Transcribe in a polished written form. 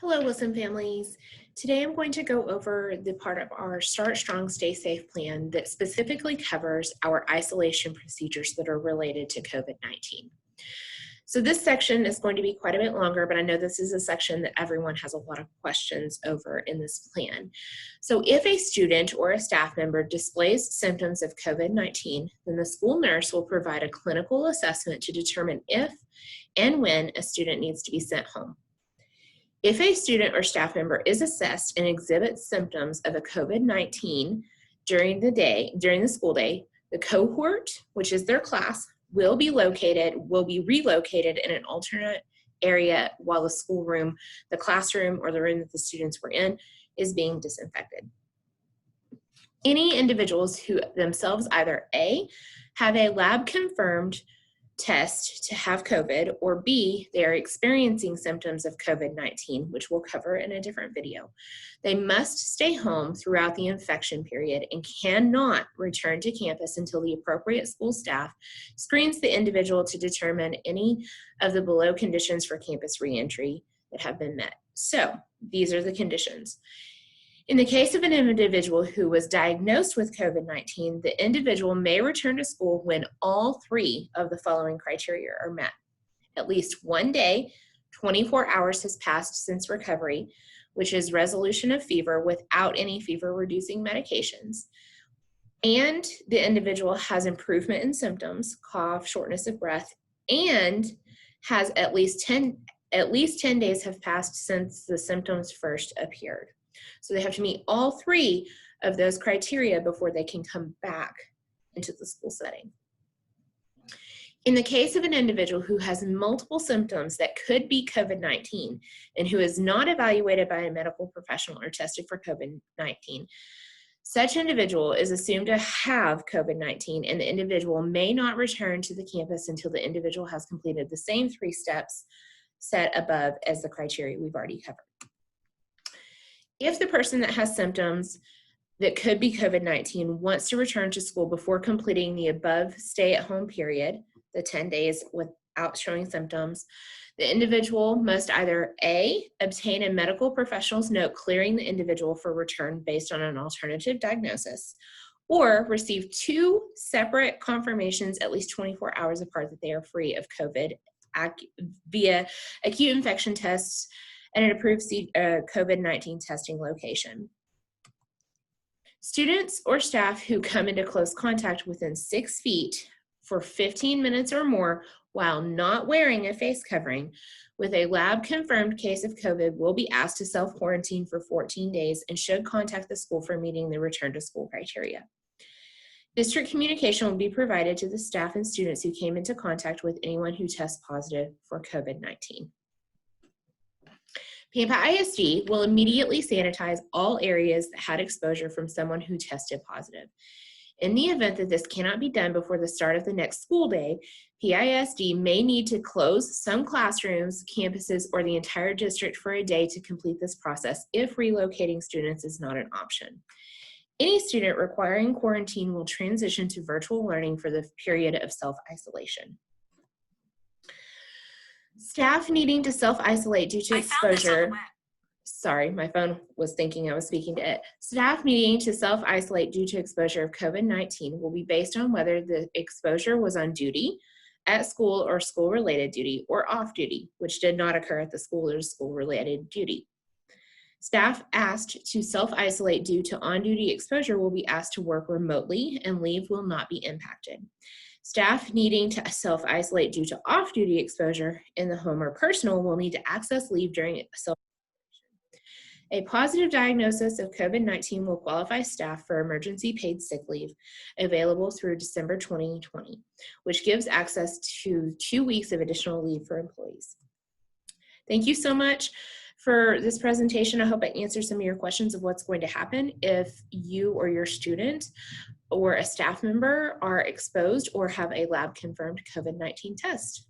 Hello, Wilson families. Today I'm going to go over the part of our Start Strong, Stay Safe plan that specifically covers our isolation procedures that are related to COVID-19. So this section is going to be quite a bit longer, but I know this is a section that everyone has a lot of questions over in this plan. So if a student or a staff member displays symptoms of COVID-19, then the school nurse will provide a clinical assessment to determine if and when a student needs to be sent home. If a student or staff member is assessed and exhibits symptoms of a COVID-19 during the school day, the cohort, which is their class, will be relocated in an alternate area while the classroom, or the room that the students were in is being disinfected. Any individuals who themselves either A, have a lab confirmed test to have COVID, or B, they are experiencing symptoms of COVID-19, which we'll cover in a different video. They must stay home throughout the infection period and cannot return to campus until the appropriate school staff screens the individual to determine any of the below conditions for campus reentry that have been met. So these are the conditions. In the case of an individual who was diagnosed with COVID-19, the individual may return to school when all three of the following criteria are met. At least 1 day, 24 hours has passed since recovery, which is resolution of fever without any fever-reducing medications, and the individual has improvement in symptoms, cough, shortness of breath, and has at least 10 days have passed since the symptoms first appeared. So they have to meet all three of those criteria before they can come back into the school setting. In the case of an individual who has multiple symptoms that could be COVID-19 and who is not evaluated by a medical professional or tested for COVID-19, such individual is assumed to have COVID-19, and the individual may not return to the campus until the individual has completed the same 3 steps set above as the criteria we've already covered. If the person that has symptoms that could be COVID-19 wants to return to school before completing the above stay-at-home period, the 10 days without showing symptoms, the individual must either A, obtain a medical professional's note clearing the individual for return based on an alternative diagnosis, or receive 2 separate confirmations at least 24 hours apart that they are free of COVID via acute infection tests and an approved COVID-19 testing location. Students or staff who come into close contact within 6 feet for 15 minutes or more while not wearing a face covering with a lab-confirmed case of COVID will be asked to self-quarantine for 14 days and should contact the school for meeting the return to school criteria. District communication will be provided to the staff and students who came into contact with anyone who tests positive for COVID-19. Pampa ISD will immediately sanitize all areas that had exposure from someone who tested positive. In the event that this cannot be done before the start of the next school day, PISD may need to close some classrooms, campuses, or the entire district for a day to complete this process if relocating students is not an option. Any student requiring quarantine will transition to virtual learning for the period of self-isolation. Staff needing to self-isolate due to exposure. Sorry, my phone was thinking I was speaking to it. Staff needing to self-isolate due to exposure of COVID-19 will be based on whether the exposure was on duty, at school or school-related duty, or off-duty, which did not occur at the school or school-related duty. Staff asked to self-isolate due to on-duty exposure will be asked to work remotely, and leave will not be impacted. Staff needing to self-isolate due to off-duty exposure in the home or personal will need to access leave during self-isolation. A positive diagnosis of COVID-19 will qualify staff for emergency paid sick leave available through December 2020, which gives access to 2 weeks of additional leave for employees. Thank you so much for this presentation. I hope I answered some of your questions of what's going to happen if you or your student or a staff member are exposed or have a lab confirmed COVID-19 test.